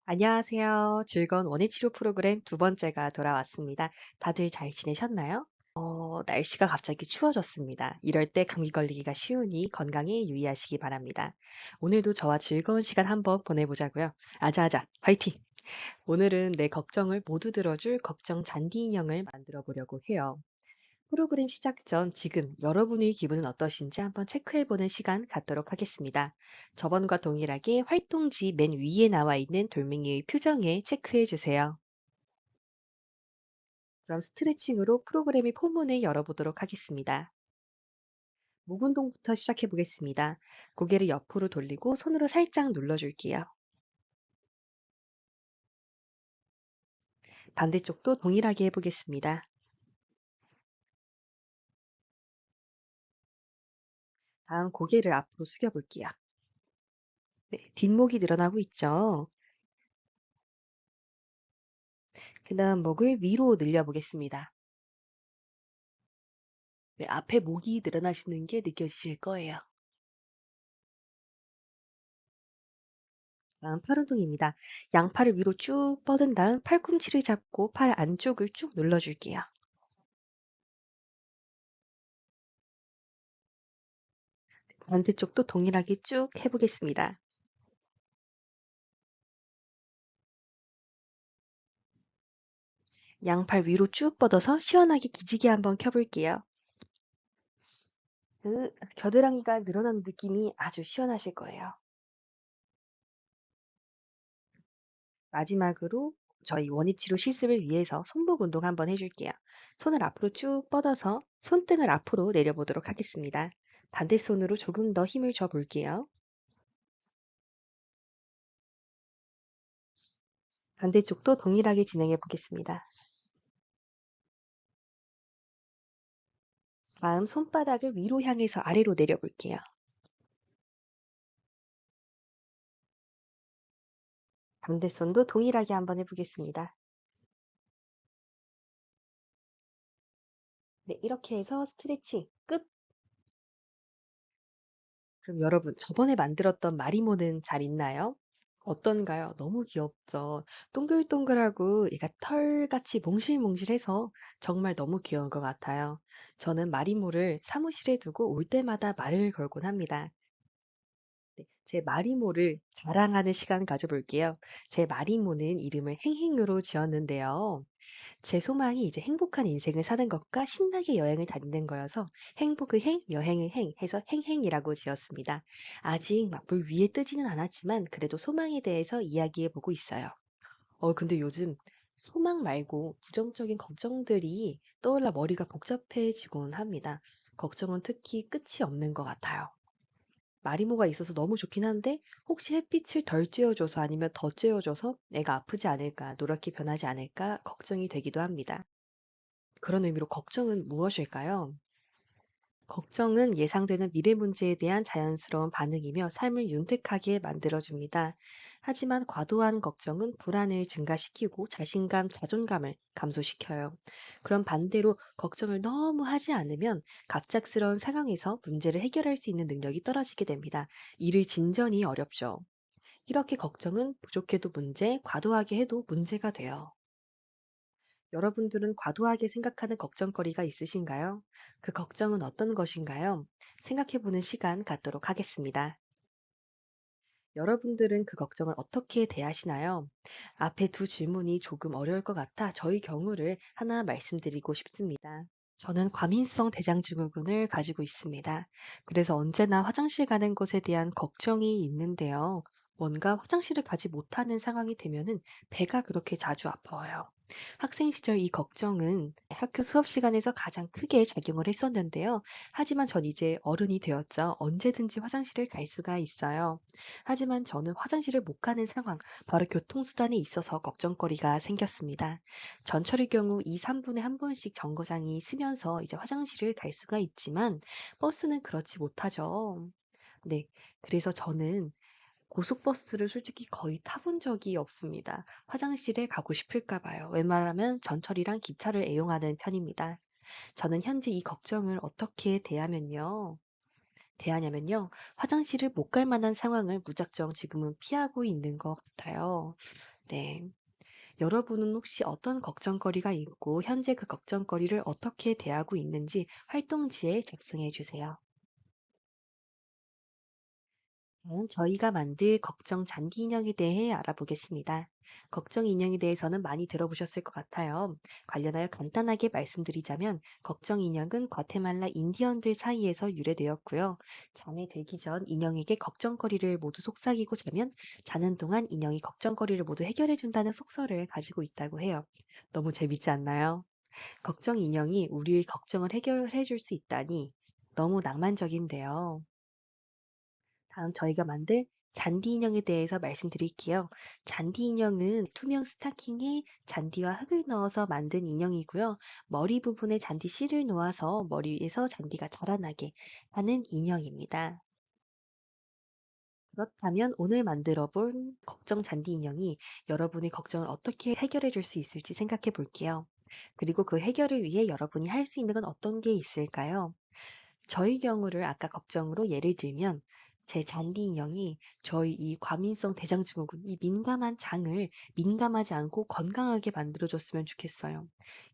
안녕하세요. 즐거운 원예치료 프로그램 두 번째가 돌아왔습니다. 다들 잘 지내셨나요? 날씨가 갑자기 추워졌습니다. 이럴 때 감기 걸리기가 쉬우니 건강에 유의하시기 바랍니다. 오늘도 저와 즐거운 시간 한번 보내보자고요. 아자아자, 화이팅! 오늘은 내 걱정을 모두 들어줄 걱정 잔디 인형을 만들어 보려고 해요. 프로그램 시작 전 지금 여러분의 기분은 어떠신지 한번 체크해보는 시간 갖도록 하겠습니다. 저번과 동일하게 활동지 맨 위에 나와 있는 돌멩이의 표정에 체크해주세요. 그럼 스트레칭으로 프로그램의 포문을 열어보도록 하겠습니다. 목 운동부터 시작해 보겠습니다. 고개를 옆으로 돌리고 손으로 살짝 눌러줄게요. 반대쪽도 동일하게 해보겠습니다. 다음 고개를 앞으로 숙여볼게요. 네, 뒷목이 늘어나고 있죠. 그 다음 목을 위로 늘려보겠습니다. 네, 앞에 목이 늘어나시는 게 느껴지실 거예요. 다음 팔 운동입니다. 양팔을 위로 쭉 뻗은 다음 팔꿈치를 잡고 팔 안쪽을 쭉 눌러줄게요. 반대쪽도 동일하게 쭉 해보겠습니다. 양팔 위로 쭉 뻗어서 시원하게 기지개 한번 켜볼게요. 겨드랑이가 늘어나는 느낌이 아주 시원하실 거예요. 마지막으로 저희 원위치로 실습을 위해서 손목 운동 한번 해줄게요. 손을 앞으로 쭉 뻗어서 손등을 앞으로 내려보도록 하겠습니다. 반대손으로 조금 더 힘을 줘 볼게요. 반대쪽도 동일하게 진행해 보겠습니다. 다음 손바닥을 위로 향해서 아래로 내려볼게요. 반대손도 동일하게 한번 해보겠습니다. 네, 이렇게 해서 스트레칭 끝! 그럼 여러분, 저번에 만들었던 마리모는 잘 있나요? 어떤가요? 너무 귀엽죠? 동글동글하고 얘가 털같이 몽실몽실해서 정말 너무 귀여운 것 같아요. 저는 마리모를 사무실에 두고 올 때마다 말을 걸곤 합니다. 네, 제 마리모를 자랑하는 시간 가져볼게요. 제 마리모는 이름을 행행으로 지었는데요. 제 소망이 이제 행복한 인생을 사는 것과 신나게 여행을 다니는 거여서 행복의 행, 여행의 행 해서 행행이라고 지었습니다. 아직 막 물 위에 뜨지는 않았지만 그래도 소망에 대해서 이야기해 보고 있어요. 근데 요즘 소망 말고 부정적인 걱정들이 떠올라 머리가 복잡해지곤 합니다. 걱정은 특히 끝이 없는 것 같아요. 마리모가 있어서 너무 좋긴 한데 혹시 햇빛을 덜 쬐어줘서 아니면 더 쬐어줘서 애가 아프지 않을까, 노랗게 변하지 않을까 걱정이 되기도 합니다. 그런 의미로 걱정은 무엇일까요? 걱정은 예상되는 미래 문제에 대한 자연스러운 반응이며 삶을 윤택하게 만들어줍니다. 하지만 과도한 걱정은 불안을 증가시키고 자신감, 자존감을 감소시켜요. 그럼 반대로 걱정을 너무 하지 않으면 갑작스러운 상황에서 문제를 해결할 수 있는 능력이 떨어지게 됩니다. 이를 진전이 어렵죠. 이렇게 걱정은 부족해도 문제, 과도하게 해도 문제가 돼요. 여러분들은 과도하게 생각하는 걱정거리가 있으신가요? 그 걱정은 어떤 것인가요? 생각해 보는 시간 갖도록 하겠습니다. 여러분들은 그 걱정을 어떻게 대하시나요? 앞에 두 질문이 조금 어려울 것 같아 저희 경우를 하나 말씀드리고 싶습니다. 저는 과민성 대장증후군을 가지고 있습니다. 그래서 언제나 화장실 가는 것에 대한 걱정이 있는데요. 뭔가 화장실을 가지 못하는 상황이 되면은 배가 그렇게 자주 아파요. 학생 시절 이 걱정은 학교 수업 시간에서 가장 크게 작용을 했었는데요. 하지만 전 이제 어른이 되었죠. 언제든지 화장실을 갈 수가 있어요. 하지만 저는 화장실을 못 가는 상황, 바로 교통수단에 있어서 걱정거리가 생겼습니다. 전철의 경우 2, 3분에 한 번씩 정거장이 쓰면서 이제 화장실을 갈 수가 있지만 버스는 그렇지 못하죠. 네. 그래서 저는 고속버스를 솔직히 거의 타본 적이 없습니다. 화장실에 가고 싶을까 봐요. 웬만하면 전철이랑 기차를 애용하는 편입니다. 저는 현재 이 걱정을 어떻게 대하냐면요. 화장실을 못 갈 만한 상황을 무작정 지금은 피하고 있는 것 같아요. 네. 여러분은 혹시 어떤 걱정거리가 있고 현재 그 걱정거리를 어떻게 대하고 있는지 활동지에 작성해 주세요. 다음 저희가 만들 걱정 잔디 인형에 대해 알아보겠습니다. 걱정 인형에 대해서는 많이 들어보셨을 것 같아요. 관련하여 간단하게 말씀드리자면, 걱정 인형은 과테말라 인디언들 사이에서 유래되었고요. 잠에 들기 전 인형에게 걱정거리를 모두 속삭이고 자면 자는 동안 인형이 걱정거리를 모두 해결해준다는 속설을 가지고 있다고 해요. 너무 재밌지 않나요? 걱정 인형이 우리의 걱정을 해결해 줄 수 있다니 너무 낭만적인데요. 다음 저희가 만들 잔디 인형에 대해서 말씀드릴게요. 잔디 인형은 투명 스타킹에 잔디와 흙을 넣어서 만든 인형이고요. 머리 부분에 잔디 씨를 놓아서 머리에서 잔디가 자라나게 하는 인형입니다. 그렇다면 오늘 만들어 본 걱정 잔디 인형이 여러분의 걱정을 어떻게 해결해 줄 수 있을지 생각해 볼게요. 그리고 그 해결을 위해 여러분이 할 수 있는 건 어떤 게 있을까요? 저희 경우를 아까 걱정으로 예를 들면 제 잔디 인형이 저희 이 과민성 대장증후군, 이 민감한 장을 민감하지 않고 건강하게 만들어줬으면 좋겠어요.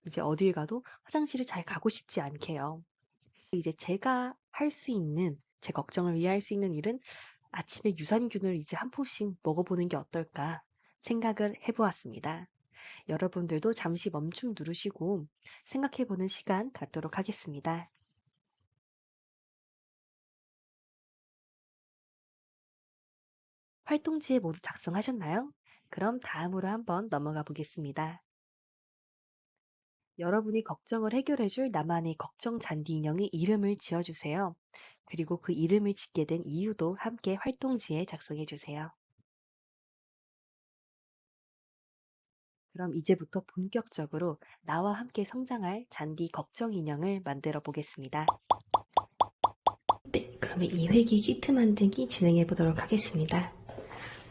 이제 어딜 가도 화장실을 잘 가고 싶지 않게요. 이제 제가 할 수 있는, 제 걱정을 위해 할 수 있는 일은 아침에 유산균을 이제 한 포씩 먹어보는 게 어떨까 생각을 해보았습니다. 여러분들도 잠시 멈춤 누르시고 생각해보는 시간 갖도록 하겠습니다. 활동지에 모두 작성하셨나요? 그럼 다음으로 한번 넘어가 보겠습니다. 여러분이 걱정을 해결해줄 나만의 걱정 잔디 인형의 이름을 지어주세요. 그리고 그 이름을 짓게 된 이유도 함께 활동지에 작성해 주세요. 그럼 이제부터 본격적으로 나와 함께 성장할 잔디 걱정 인형을 만들어 보겠습니다. 네, 그러면 2회기 키트 만들기 진행해 보도록 하겠습니다.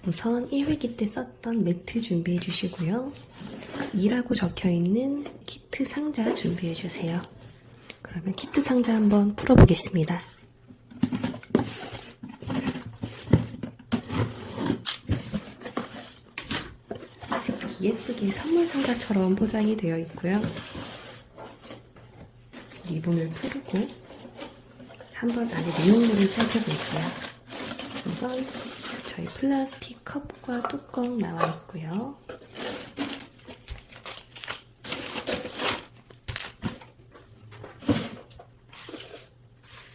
우선 1회기 때 썼던 매트 준비해 주시고요. 2라고 적혀 있는 키트 상자 준비해 주세요. 그러면 키트 상자 한번 풀어 보겠습니다. 예쁘게 선물 상자처럼 포장이 되어 있고요. 리본을 풀고 한번 안에 내용물을 살펴볼게요. 우선 저희 플라스틱 컵과 뚜껑 나와 있고요.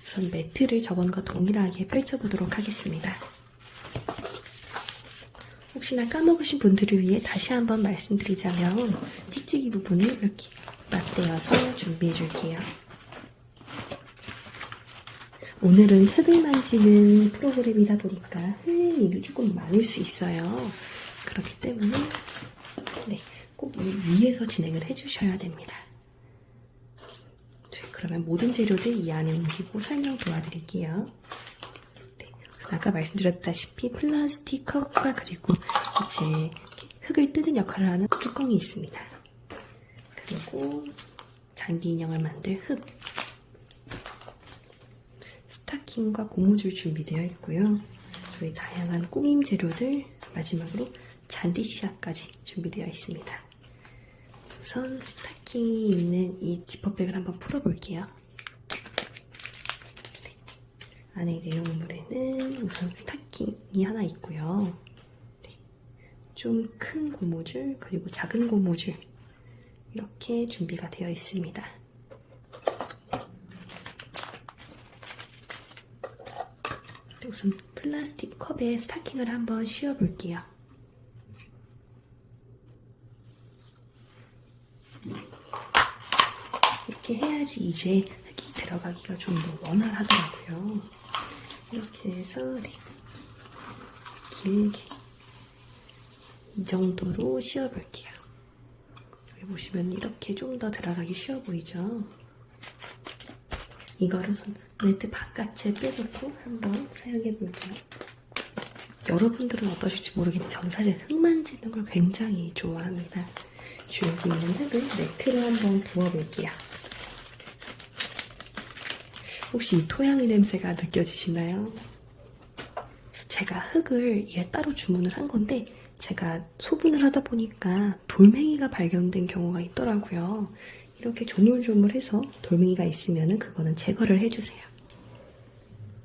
전 매트를 저번과 동일하게 펼쳐보도록 하겠습니다. 혹시나 까먹으신 분들을 위해 다시 한번 말씀드리자면 찍찍이 부분을 이렇게 맞대어서 준비해 줄게요. 오늘은 흙을 만지는 프로그램이다 보니까 흘릴 일이 조금 많을 수 있어요. 그렇기 때문에 꼭 위에서 진행을 해주셔야 됩니다. 그러면 모든 재료들 이 안에 옮기고 설명 도와드릴게요. 아까 말씀드렸다시피 플라스틱 컵과 그리고 제 흙을 뜨는 역할을 하는 뚜껑이 있습니다. 그리고 잔디 인형을 만들 흙, 스타킹과 고무줄 준비되어 있고요. 저희 다양한 꾸밈 재료들, 마지막으로 잔디 씨앗까지 준비되어 있습니다. 우선 스타킹이 있는 이 지퍼백을 한번 풀어볼게요. 안에 내용물에는 우선 스타킹이 하나 있고요. 좀 큰 고무줄 그리고 작은 고무줄 이렇게 준비가 되어 있습니다. 우선 플라스틱 컵에 스타킹을 한번 씌워볼게요. 이렇게 해야지 이제 흙이 들어가기가 좀 더 원활하더라고요. 이렇게 해서 길게 이 정도로 씌워볼게요. 여기 보시면 이렇게 좀 더 들어가기 쉬워 보이죠? 이거를 우선 매트 바깥에 빼놓고 한번 사용해볼게요. 여러분들은 어떠실지 모르겠는데 저는 사실 흙 만지는 걸 굉장히 좋아합니다. 여기 있는 흙을 매트로 한번 부어볼게요. 혹시 이 토양의 냄새가 느껴지시나요? 제가 흙을 이게 따로 주문을 한 건데 제가 소분을 하다 보니까 돌멩이가 발견된 경우가 있더라고요. 이렇게 조물조물해서 돌멩이가 있으면 그거는 제거를 해주세요.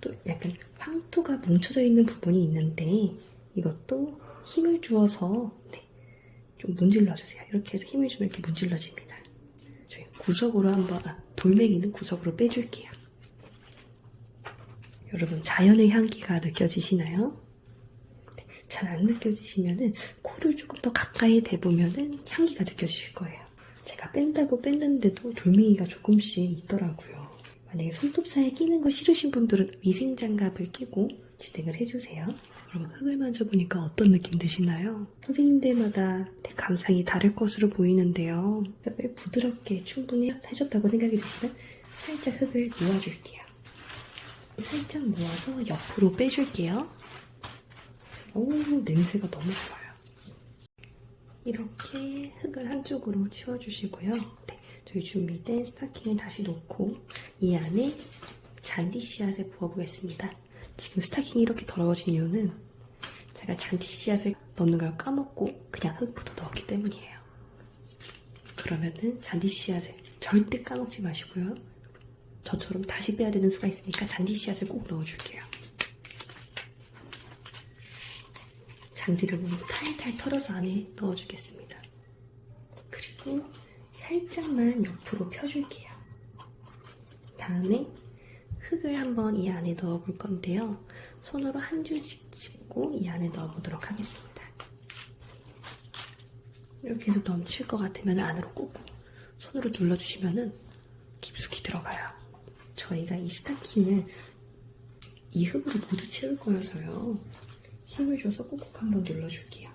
또 약간 황토가 뭉쳐져 있는 부분이 있는데 이것도 힘을 주어서 좀 문질러주세요. 이렇게 해서 힘을 주면 이렇게 문질러집니다. 저희 구석으로 한번 돌멩이는 구석으로 빼줄게요. 여러분 자연의 향기가 느껴지시나요? 잘 안 느껴지시면은 코를 조금 더 가까이 대보면은 향기가 느껴지실 거예요. 제가 뺀다고 뺐는데도 돌멩이가 조금씩 있더라고요. 만약에 손톱 사이에 끼는 거 싫으신 분들은 위생장갑을 끼고 진행을 해주세요. 여러분 흙을 만져보니까 어떤 느낌 드시나요? 선생님들마다 감상이 다를 것으로 보이는데요. 흙을 부드럽게 충분히 해줬다고 생각이 드시면 살짝 흙을 모아줄게요. 살짝 모아서 옆으로 빼줄게요. 오, 냄새가 너무 좋아요. 이렇게 흙을 한쪽으로 치워주시고요. 네, 저희 준비된 스타킹을 다시 놓고 이 안에 잔디 씨앗을 부어보겠습니다. 지금 스타킹이 이렇게 더러워진 이유는 제가 잔디 씨앗을 넣는 걸 까먹고 그냥 흙부터 넣었기 때문이에요. 그러면은 잔디 씨앗을 절대 까먹지 마시고요. 저처럼 다시 빼야 되는 수가 있으니까 잔디 씨앗을 꼭 넣어줄게요. 잔디를 모두 탈탈 털어서 안에 넣어주겠습니다. 그리고 살짝만 옆으로 펴줄게요. 다음에 흙을 한번 이 안에 넣어볼 건데요. 손으로 한 줄씩 짚고 이 안에 넣어보도록 하겠습니다. 이렇게 해서 넘칠 것 같으면 안으로 꾹꾹 손으로 눌러주시면 깊숙이 들어가요. 저희가 이 스타킹을 이 흙으로 모두 채울 거여서요. 힘을 줘서 꾹꾹 한번 눌러줄게요.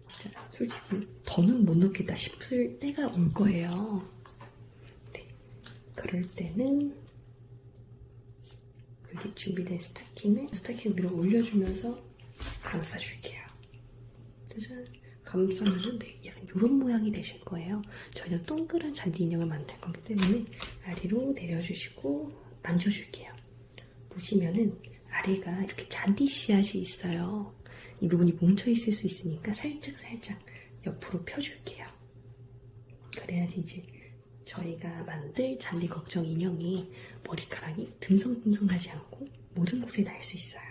진짜 솔직히 더는 못 넣겠다 싶을 때가 올 거예요. 네, 그럴 때는 여기 준비된 스타킹을 스타킹 위로 올려주면서 감싸줄게요. 짜잔. 감싸면은 약간 이런 모양이 되실 거예요. 저희는 동그란 잔디 인형을 만들 거기 때문에 아래로 내려주시고 만져줄게요. 보시면은 아래가 이렇게 잔디 씨앗이 있어요. 이 부분이 뭉쳐있을 수 있으니까 살짝살짝 옆으로 펴줄게요. 그래야지 이제 저희가 만들 잔디 걱정 인형이 머리카락이 듬성듬성 나지 않고 모든 곳에 날 수 있어요.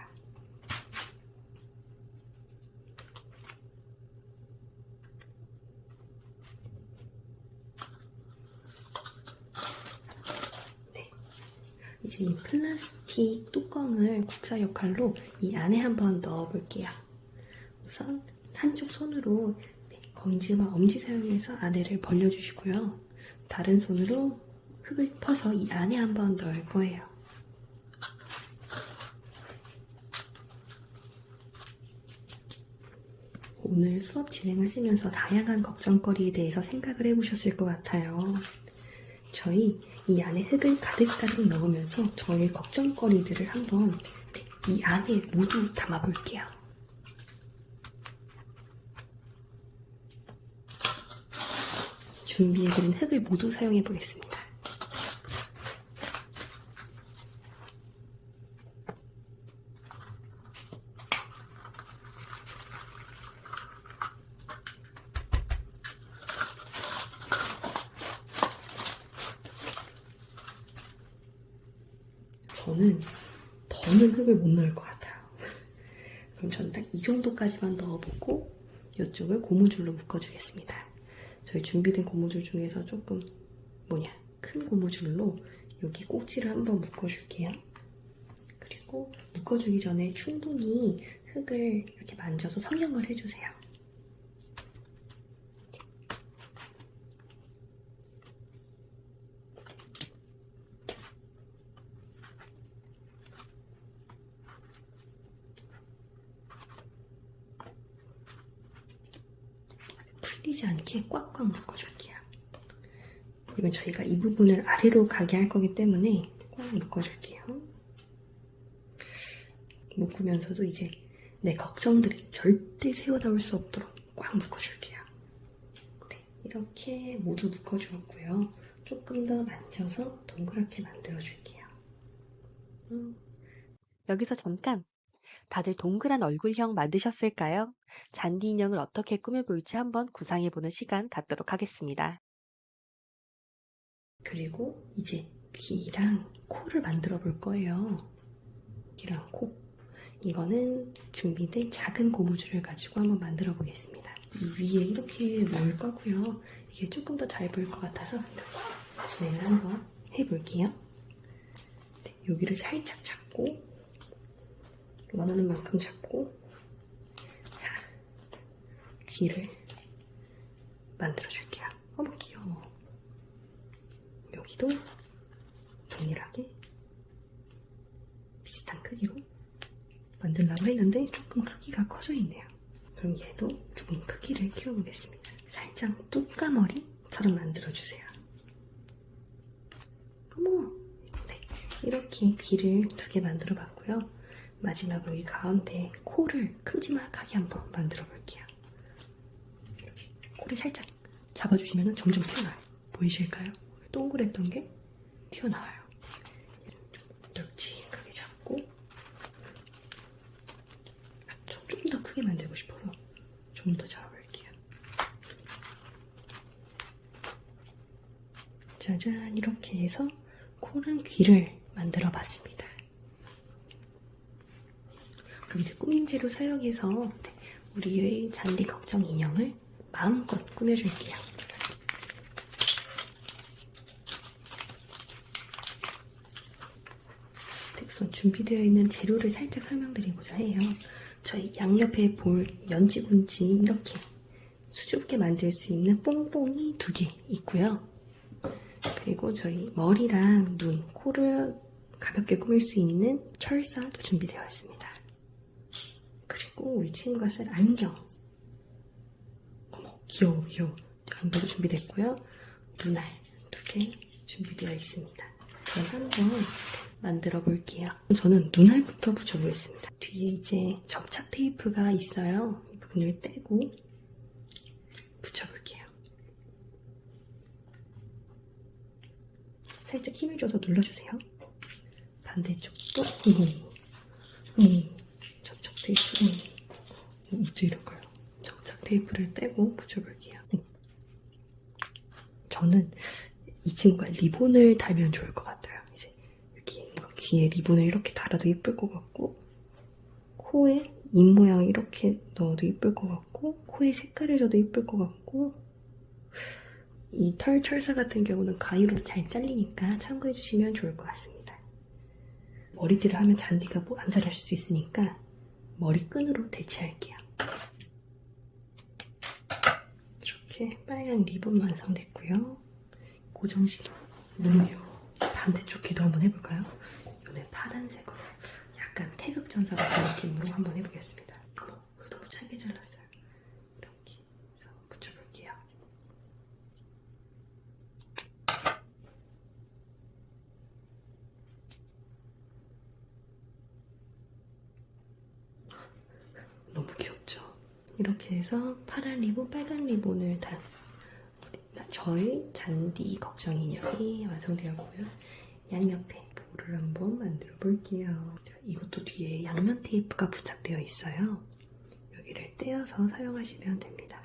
이제 이 플라스틱 뚜껑을 국사 역할로 이 안에 한번 넣어볼게요. 우선 한쪽 손으로 검지와 엄지 사용해서 안에를 벌려주시고요. 다른 손으로 흙을 퍼서 이 안에 한번 넣을 거예요. 오늘 수업 진행하시면서 다양한 걱정거리에 대해서 생각을 해보셨을 것 같아요. 저희 이 안에 흙을 가득가득 넣으면서 저의 걱정거리들을 한번 이 안에 모두 담아볼게요. 준비해드린 흙을 모두 사용해보겠습니다. 저는 더는 흙을 못 넣을 것 같아요. 그럼 저는 딱 이 정도까지만 넣어보고 이쪽을 고무줄로 묶어주겠습니다. 저희 준비된 고무줄 중에서 조금 큰 고무줄로 여기 꼭지를 한번 묶어줄게요. 그리고 묶어주기 전에 충분히 흙을 이렇게 만져서 성형을 해주세요. 풀리지 않게 꽉꽉 묶어줄게요. 그리고 저희가 이 부분을 아래로 가게 할 거기 때문에 꽉 묶어줄게요. 묶으면서도 이제 내 걱정들이 절대 새어나올 수 없도록 꽉 묶어줄게요. 네, 이렇게 모두 묶어주었고요. 조금 더 만져서 동그랗게 만들어줄게요. 여기서 잠깐! 다들 동그란 얼굴형 만드셨을까요? 잔디 인형을 어떻게 꾸며볼지 한번 구상해보는 시간 갖도록 하겠습니다. 그리고 이제 귀랑 코를 만들어 볼 거예요. 귀랑 코. 이거는 준비된 작은 고무줄을 가지고 한번 만들어 보겠습니다. 이 위에 이렇게 놓을 거고요. 이게 조금 더 잘 보일 것 같아서 이렇게 진행을 한번 해볼게요. 네, 여기를 살짝 잡고 원하는 만큼 잡고 자, 귀를 만들어 줄게요. 어머 귀여워. 여기도 동일하게 비슷한 크기로 만들려고 했는데 조금 크기가 커져 있네요. 그럼 얘도 조금 크기를 키워보겠습니다. 살짝 뚜까머리처럼 만들어주세요. 어머! 네, 이렇게 귀를 2개 만들어 봤고요. 마지막으로 이 가운데 코를 큼지막하게 한번 만들어 볼게요. 이렇게 코를 살짝 잡아주시면 점점 튀어나와요. 보이실까요? 동그랬던 게 튀어나와요. 널찍하게 잡고 좀 더 크게 만들고 싶어서 좀 더 잡아볼게요. 짜잔, 이렇게 해서 코랑 귀를 만들어 봤습니다. 그럼 이제 꾸밈재료 사용해서 우리의 잔디 걱정 인형을 마음껏 꾸며줄게요. 우선 준비되어 있는 재료를 살짝 설명드리고자 해요. 저희 양옆에 볼 연지군지 이렇게 수줍게 만들 수 있는 뽕뽕이 2개 있고요. 그리고 저희 머리랑 눈, 코를 가볍게 꾸밀 수 있는 철사도 준비되어 있습니다. 그리고 우리 친구가 쓸 안경. 어머, 귀여워, 귀여워. 안경도 준비됐고요. 눈알 2개 준비되어 있습니다. 그럼 한번 만들어 볼게요. 저는 눈알부터 붙여보겠습니다. 뒤에 이제 접착 테이프가 있어요. 이 부분을 떼고 붙여볼게요. 살짝 힘을 줘서 눌러주세요. 반대쪽도 접착 테이프 어째 이럴까요? 접착 테이프를 떼고 붙여볼게요. 저는 이 친구가 리본을 달면 좋을 것 같아요. 이제 여기 귀에 리본을 이렇게 달아도 예쁠 것 같고, 코에 입 모양 이렇게 넣어도 예쁠 것 같고, 코에 색깔을 줘도 예쁠 것 같고, 이 털 철사 같은 경우는 가위로 잘 잘리니까 참고해주시면 좋을 것 같습니다. 머리띠를 하면 잔디가 안 자랄 수도 있으니까 머리끈으로 대체할게요. 이렇게 빨간 리본 완성됐고요. 고정시켜. 너무 귀여워. 반대쪽 귀도 한번 해볼까요? 이번엔 파란색으로 약간 태극전사 같은 느낌으로 한번 해보겠습니다. 어머, 이거 너무 짧게 잘랐어요. 이렇게 해서 붙여볼게요. 너무 귀엽죠? 이렇게 해서 파란 리본, 빨간 리본을 다 저희 잔디 걱정 인형이 완성되었고요. 양옆에 볼을 한번 만들어 볼게요. 이것도 뒤에 양면 테이프가 부착되어 있어요. 여기를 떼어서 사용하시면 됩니다.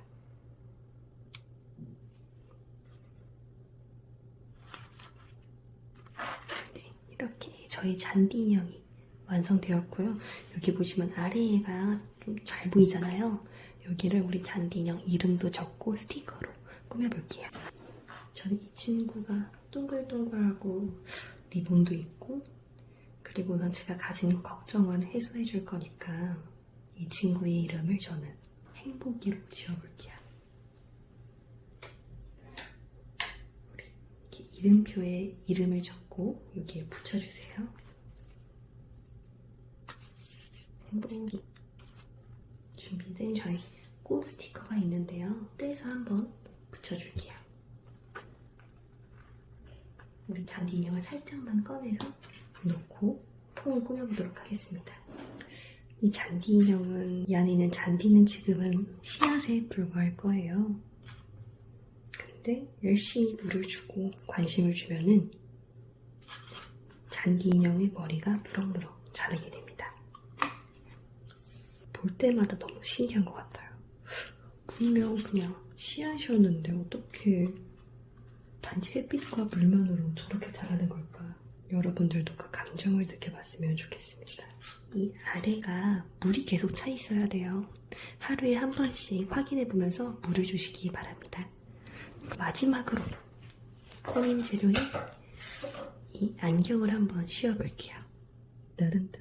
네, 이렇게 저희 잔디 인형이 완성되었고요. 여기 보시면 아래가 좀 잘 보이잖아요. 여기를 우리 잔디 인형 이름도 적고 스티커로 꾸며볼게요. 저는 이 친구가 동글동글하고 리본도 있고, 그리고 난 제가 가진 걱정을 해소해 줄 거니까 이 친구의 이름을 저는 행복이로 지어볼게요. 이렇게 이름표에 이름을 적고 여기에 붙여주세요. 행복이. 준비된 저희 꽃 스티커가 있는데요. 떼서 한번 붙여줄게요. 우리 잔디 인형을 살짝만 꺼내서 놓고 통을 꾸며보도록 하겠습니다. 이 잔디 인형은, 이 안에 있는 잔디는 지금은 씨앗에 불과할 거예요. 근데 열심히 물을 주고 관심을 주면은 잔디 인형의 머리가 무럭무럭 자라게 됩니다. 볼 때마다 너무 신기한 것 같아요. 분명 그냥 씨앗이었는데 어떻게 단지 햇빛과 물만으로 저렇게 자라는 걸까? 여러분들도 그 감정을 느껴봤으면 좋겠습니다. 이 아래가 물이 계속 차 있어야 돼요. 하루에 한 번씩 확인해보면서 물을 주시기 바랍니다. 마지막으로 꾸민 재료인 이 안경을 한번 씌워볼게요. 따른따.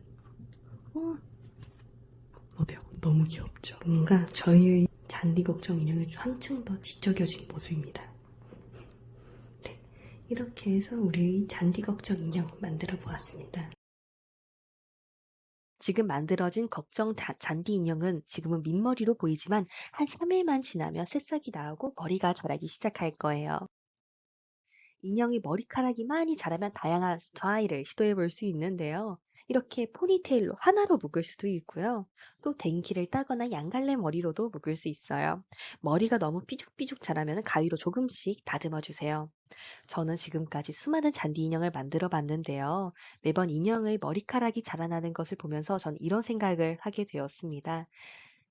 어때요? 너무 귀엽죠? 뭔가 저희의 잔디 걱정 인형이 한층 더 지적여진 모습입니다. 네, 이렇게 해서 우리 잔디 걱정 인형 만들어 보았습니다. 지금 만들어진 잔디 인형은 지금은 민머리로 보이지만 한 3일만 지나면 새싹이 나오고 머리가 자라기 시작할 거예요. 인형이 머리카락이 많이 자라면 다양한 스타일을 시도해 볼 수 있는데요. 이렇게 포니테일로 하나로 묶을 수도 있고요. 또 댕키를 따거나 양갈래 머리로도 묶을 수 있어요. 머리가 너무 삐죽삐죽 자라면 가위로 조금씩 다듬어 주세요. 저는 지금까지 수많은 잔디 인형을 만들어 봤는데요. 매번 인형의 머리카락이 자라나는 것을 보면서 전 이런 생각을 하게 되었습니다.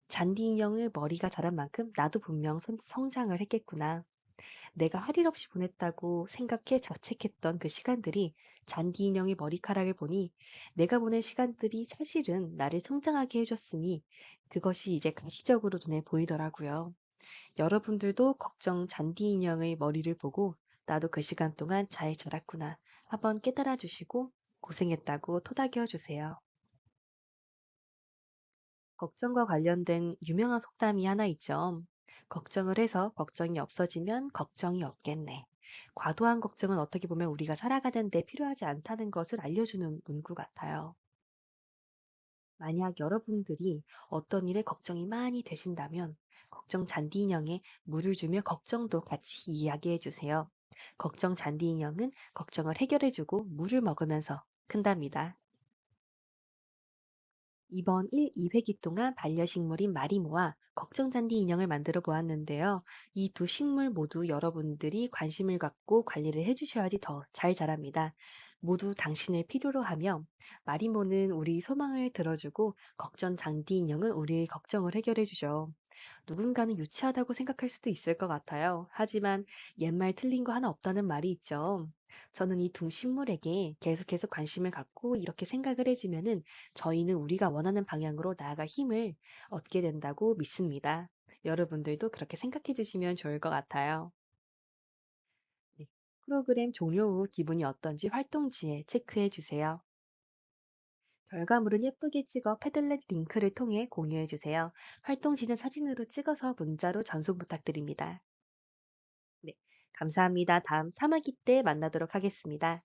잔디 인형의 머리가 자란 만큼 나도 분명 성장을 했겠구나. 내가 할 일 없이 보냈다고 생각해 자책했던 그 시간들이 잔디 인형의 머리카락을 보니 내가 보낸 시간들이 사실은 나를 성장하게 해줬으니 그것이 이제 가시적으로 눈에 보이더라고요. 여러분들도 걱정 잔디 인형의 머리를 보고 나도 그 시간 동안 잘 자랐구나 한번 깨달아 주시고 고생했다고 토닥여 주세요. 걱정과 관련된 유명한 속담이 하나 있죠. 걱정을 해서 걱정이 없어지면 걱정이 없겠네. 과도한 걱정은 어떻게 보면 우리가 살아가는데 필요하지 않다는 것을 알려주는 문구 같아요. 만약 여러분들이 어떤 일에 걱정이 많이 되신다면 걱정 잔디 인형에 물을 주며 걱정도 같이 이야기해 주세요. 걱정 잔디 인형은 걱정을 해결해주고 물을 먹으면서 큰답니다. 이번 1, 2회기 동안 반려식물인 마리모와 걱정잔디 인형을 만들어 보았는데요. 이 두 식물 모두 여러분들이 관심을 갖고 관리를 해주셔야지 더 잘 자랍니다. 모두 당신을 필요로 하며 마리모는 우리 소망을 들어주고 걱정잔디 인형은 우리의 걱정을 해결해 주죠. 누군가는 유치하다고 생각할 수도 있을 것 같아요. 하지만 옛말 틀린 거 하나 없다는 말이 있죠. 저는 이 두 식물에게 계속해서 관심을 갖고 이렇게 생각을 해주면은 저희는 우리가 원하는 방향으로 나아갈 힘을 얻게 된다고 믿습니다. 여러분들도 그렇게 생각해 주시면 좋을 것 같아요. 네. 프로그램 종료 후 기분이 어떤지 활동지에 체크해 주세요. 결과물은 예쁘게 찍어 패들렛 링크를 통해 공유해 주세요. 활동지는 사진으로 찍어서 문자로 전송 부탁드립니다. 네, 감사합니다. 다음 3학기 때 만나도록 하겠습니다.